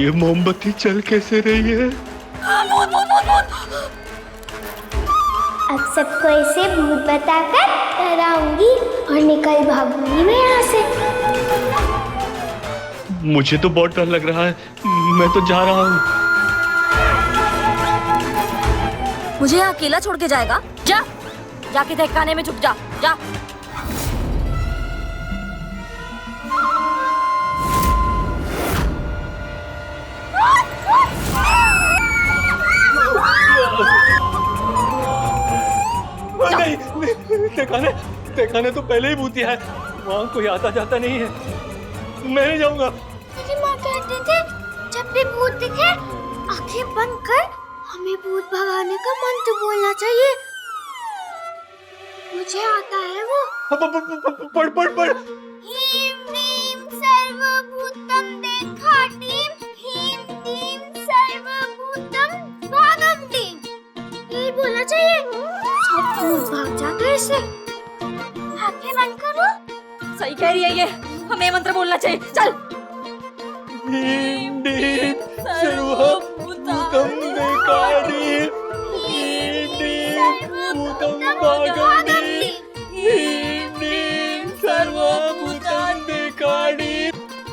ये मोमबत्ती चल कैसे रही है? अब सबको ऐसे भूत बताकर डराऊंगी और निकल भागूंगी मैं यहाँ से। मुझे तो बहुत डर लग रहा है, मैं तो जा रहा हूँ। मुझे यहाँ अकेला छोड़ के जाएगा? जा, जाके तहखाने में छुप जा, जा। नहीं, तहखाने तो पहले ही भूतिया है, वहाँ कोई आता जाता नहीं है, मैं नहीं जाऊंगा। मेरी माँ कहते थे जब भी भूत दिखे आंखें बंद कर हमें भूत भगाने का मंत्र बोलना चाहिए। मुझे आता है वो। पढ़ पढ़ पढ़। ह्रीं क्लीं सर्वभूतं देखाटीं, ह्रीं क्लीं सर्वभूतं भागं टीं। यही बोलना चाहिए, सब भूत भाग जाते हैं इससे। आंखें बंद करो। सही कह रही है ये, हमें मंत्र बोलना चाहिए। चल। ह्रीं क्लीं सर्वभूतं देखाटीं, ह्रीं क्लीं भूतं भागं टीं, ह्रीं क्लीं सर्वभूतं देखाटीं,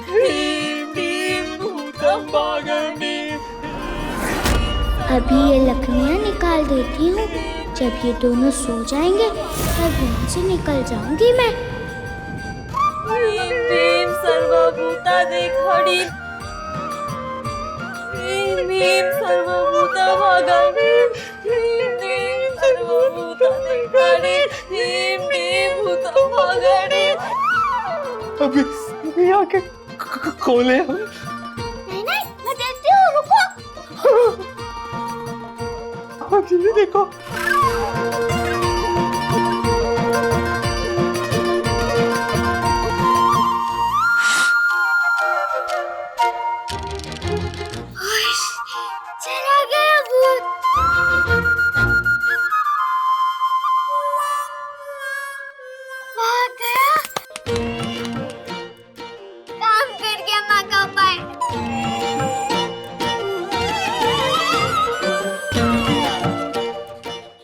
ह्रीं क्लीं भूतं भागं टीं। अभी ये लकड़ियाँ निकाल देती हूँ, जब ये दोनों सो जाएंगे तब यहाँ से निकल जाऊंगी मैं। ह्रीं क्लीं सर्वभूता देखाटीं, ह्रीं क्लीं सर्वभूता भागं टीं, ह्रीं क्लीं सर्वभूता देखाटीं, ह्रीं क्लीं भूतं भागं टीं। अभी आके खोले हम। नहीं नहीं, मैं देखती हूँ, रुको। हाँ जी, देखो। चला गया भूत। भाग गया। काम कर गया माँ का उपाय।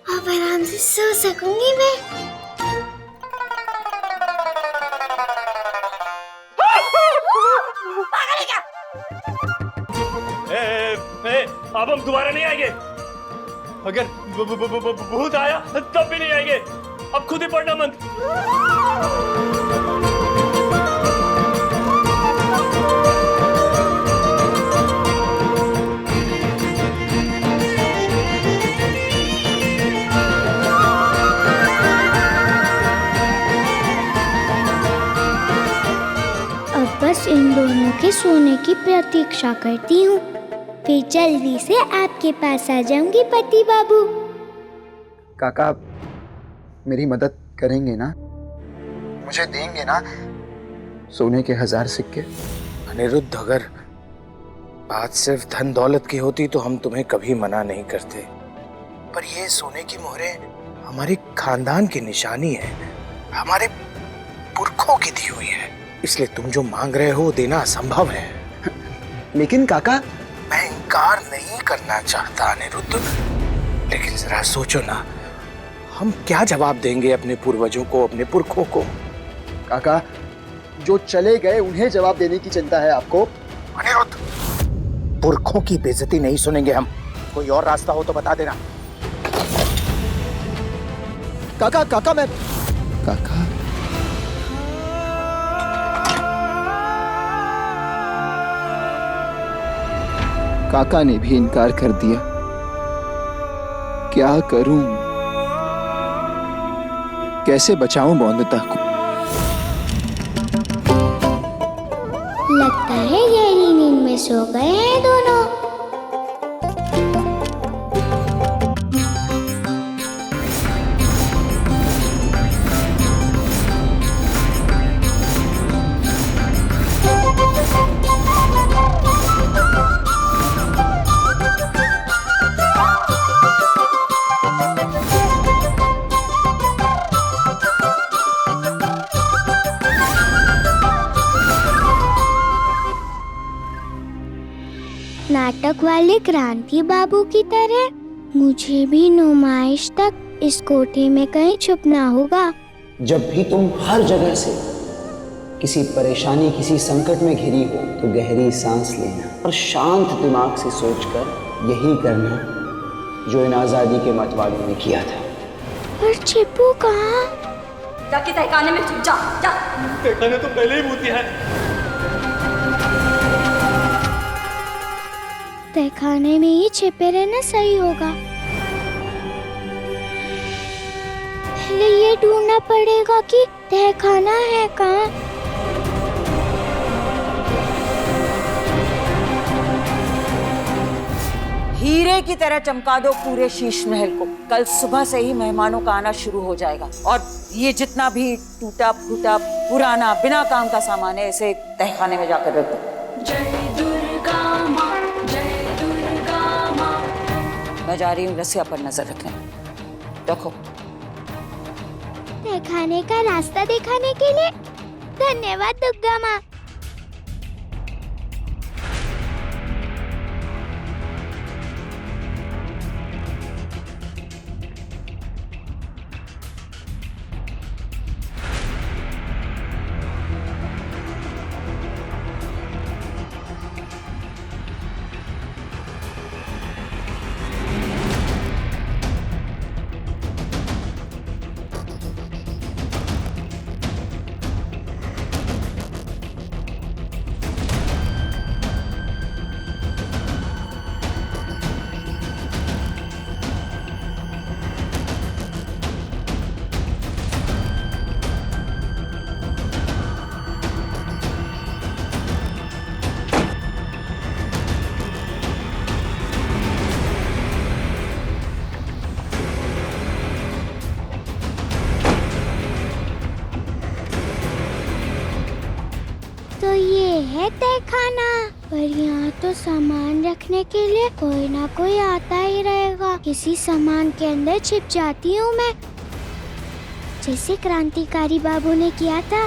अब आराम से सो सकूंगी मैं। अब हम दोबारा नहीं आएंगे। अगर भूत आया तब भी नहीं आएंगे। अब खुद ही पढ़ना मंत्र। अब बस इन दोनों के सोने की प्रतीक्षा करती हूँ, फिर जल्दी से आपके पास आ जाऊंगी पति बाबू। काका मेरी मदद करेंगे ना? मुझे देंगे ना सोने के 1000 सिक्के? अनिरुद्ध, अगर बात सिर्फ धन दौलत की होती तो हम तुम्हें कभी मना नहीं करते, पर ये सोने की मोहरें हमारे खानदान की निशानी है, हमारे पुरखों की दी हुई है, इसलिए तुम जो मांग रहे हो देना असंभव है। लेकिन काका, मैं इनकार नहीं करना चाहता अनिरुद्ध, लेकिन जरा सोचो ना, हम क्या जवाब देंगे अपने पूर्वजों को, अपने पुरखों को? काका जो चले गए उन्हें जवाब देने की चिंता है आपको? अनिरुद्ध, पुरखों की बेइज्जती नहीं सुनेंगे हम। कोई और रास्ता हो तो बता देना। काका काका मैं काका काका ने भी इनकार कर दिया। क्या करूं? कैसे बचाऊं मौनता को? लगता है गहरी नींद में सो गए हैं दोनों। बंदूक वाले क्रांति बाबू की तरह मुझे भी नुमाइश तक इस कोठे में कहीं छुपना होगा। जब भी तुम हर जगह से किसी परेशानी, किसी संकट में घिरी हो तो गहरी सांस लेना और शांत दिमाग से सोचकर यही करना जो इन आज़ादी के मतवालों ने किया था। और चिप्पू कहाँ? जाके तहखाने में छुप जा, जा। तहखाने तो पहले ही भूतिया है। तहखाने में ही छिपे रहना सही होगा। पहले ये ढूंढना पड़ेगा कि तहखाना है कहाँ। हीरे की तरह चमका दो पूरे शीश महल को। कल सुबह से ही मेहमानों का आना शुरू हो जाएगा और ये जितना भी टूटा फूटा पुराना बिना काम का सामान है इसे तहखाने में जाकर रख दो। जय दुर्गा माँ, जय दुर्गा माँ। मैं जा रही हूँ रसिया पर नजर रखने। रखो। तहखाने का रास्ता दिखाने के लिए धन्यवाद दुर्गा माँ। तो ये है तहखाना, पर यहाँ तो सामान रखने के लिए कोई ना कोई आता ही रहेगा। किसी सामान के अंदर छिप जाती हूँ मैं, जैसे क्रांतिकारी बाबू ने किया था।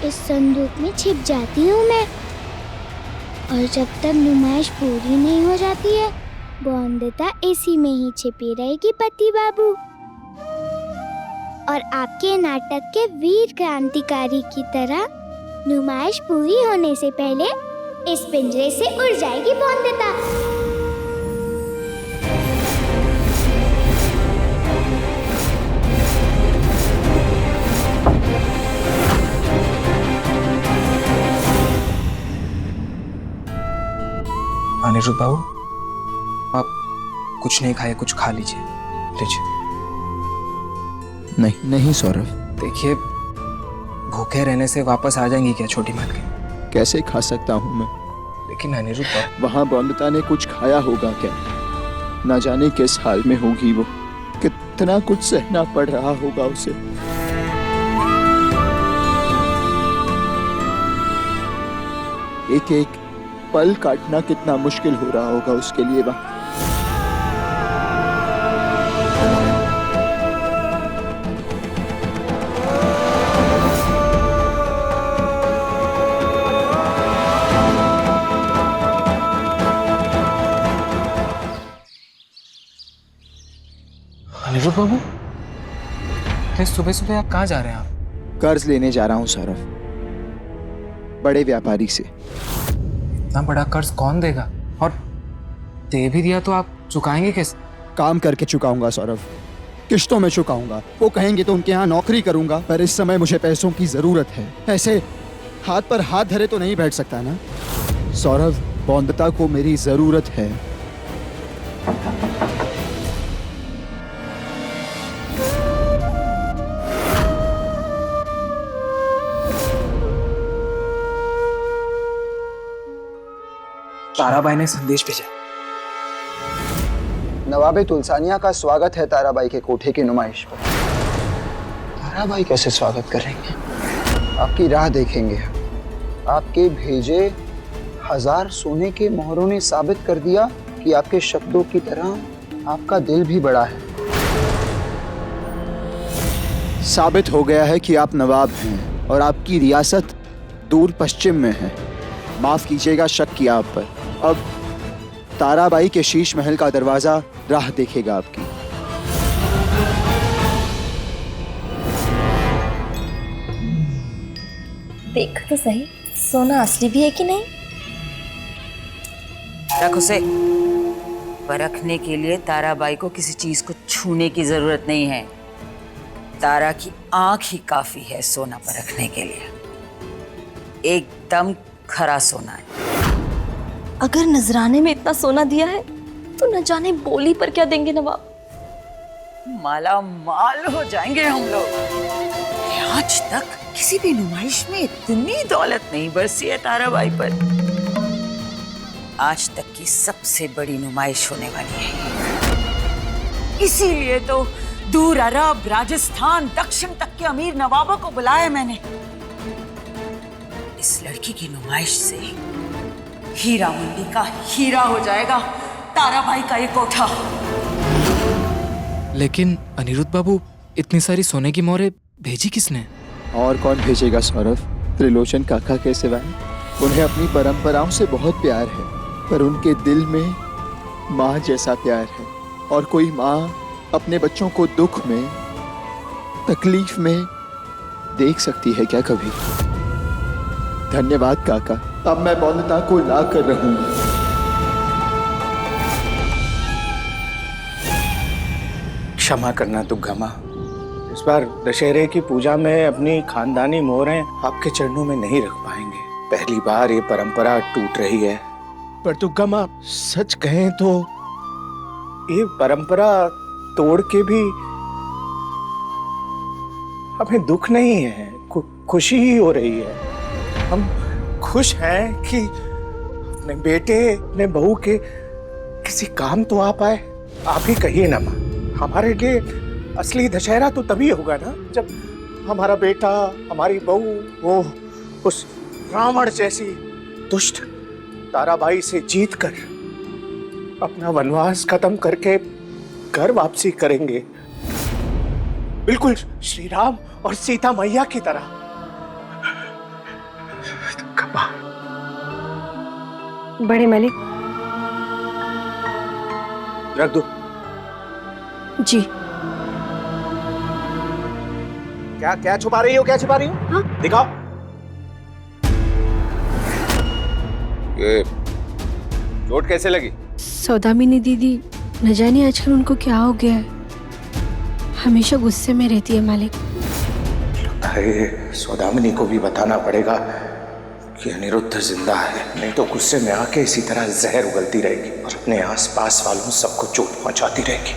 इस संदूक में छिप जाती हूँ मैं, और जब तक नुमाइश पूरी नहीं हो जाती है बॉन्दिता इसी में ही छिपी रहेगी पति बाबू। और आपके नाटक के वीर क्रांतिकारी की तरह नुमाइश पूरी होने से पहले इस पिंजरे से उड़ जाएगी बॉन्दिता। अनिरुद्ध बाबू, आप कुछ नहीं खाए, कुछ खा लीजिए। लीजिए। नहीं सौरभ। देखिए, भूखे रहने से वापस आ जाएंगी क्या छोटी मालकिन? कैसे खा सकता हूँ मैं? लेकिन अनिरुद्ध बाबू, वहाँ बॉन्दिता ने कुछ खाया होगा क्या? ना जाने किस हाल में होगी वो, कितना कुछ सहना पड़ रहा होगा उसे। एक एक पल काटना कितना मुश्किल हो रहा होगा उसके लिए वहाँ। अनिरुद्ध बाबू, सुबह सुबह आप कहाँ जा रहे हैं? आप कर्ज लेने जा रहा हूँ सौरभ, बड़े व्यापारी से। इतना बड़ा कर्ज कौन देगा? और दे भी दिया तो आप चुकाएंगे कैसे? काम करके चुकाऊंगा सौरभ, किश्तों में चुकाऊंगा। वो कहेंगे तो उनके यहाँ नौकरी करूंगा, पर इस समय मुझे पैसों की जरूरत है। ऐसे हाथ पर हाथ धरे तो नहीं बैठ सकता ना सौरभ। बॉन्दिता को मेरी जरूरत है। ताराबाई ने संदेश भेजा। नवाबे तुलसानिया का स्वागत है ताराबाई के कोठे की नुमाइश पर। ताराबाई कैसे स्वागत करेंगे? आपकी राह देखेंगे। आपके भेजे 1000 सोने के मोहरों ने साबित कर दिया कि आपके शब्दों की तरह आपका दिल भी बड़ा है। साबित हो गया है कि आप नवाब हैं और आपकी रियासत दूर पश्चिम में है। माफ कीजिएगा शक किया आप पर। अब ताराबाई के शीश महल का दरवाजा राह देखेगा आपकी। देख तो सही, सोना असली भी है कि नहीं। रख उसे। परखने के लिए ताराबाई को किसी चीज को छूने की जरूरत नहीं है। तारा की आंख ही काफी है सोना परखने के लिए। एकदम खरा सोना है। अगर नजराने में इतना सोना दिया है तो न जाने बोली पर क्या देंगे नवाब। माला माल हो जाएंगे हम लोग। आज तक किसी भी नुमाइश में इतनी दौलत नहीं बरसी है ताराबाई पर। आज तक की सबसे बड़ी नुमाइश होने वाली है। इसीलिए तो दूर अरब, राजस्थान, दक्षिण तक के अमीर नवाबों को बुलाया मैंने। इस लड़की की नुमाइश से हीरा मंडी का हीरा हो जाएगा ताराबाई का ये कोठा। लेकिन अनिरुद्ध बाबू, इतनी सारी सोने की मोहरें भेजी किसने? और कौन भेजेगा सौरभ? त्रिलोचन काका के सिवाय। उन्हें अपनी परंपराओं से बहुत प्यार है, पर उनके दिल में माँ जैसा प्यार है। और कोई माँ अपने बच्चों को दुख में, तकलीफ में देख सकती है क्या कभी? धन्यवाद काका, अब मैं मौनता को ला कर रहूंगा। क्षमा करना दुर्गा। इस बार दशहरे की पूजा में अपनी खानदानी मोहरें आपके चरणों में नहीं रख पाएंगे। पहली बार ये परंपरा टूट रही है। पर दुर्गा माँ, सच कहें तो ये परंपरा तोड़ के भी हमें दुख नहीं है, खुशी ही हो रही है। हम खुश हैं कि अपने बेटे, अपने बहू के किसी काम तो आ पाए। आप ही कहिए ना माँ, हमारे लिए असली दशहरा तो तभी होगा ना जब हमारा बेटा, हमारी बहू वो उस रावण जैसी दुष्ट ताराबाई से जीतकर अपना वनवास खत्म करके घर वापसी करेंगे, बिल्कुल श्री राम और सीता मैया की तरह। बड़े मलिक। रख दो। जी। क्या क्या छुपा रही हो? क्या छुपा रही हो? हाँ? दिखाओ। ये चोट कैसे लगी? सौदामिनी दीदी, न जाने आजकल उनको क्या हो गया है, हमेशा गुस्से में रहती है मालिक। लगता है सौदामिनी को भी बताना पड़ेगा कि अनिरुद्ध जिंदा है, नहीं तो गुस्से में आके इसी तरह जहर उगलती रहेगी और अपने आसपास वालों सबको चोट पहुंचाती रहेगी।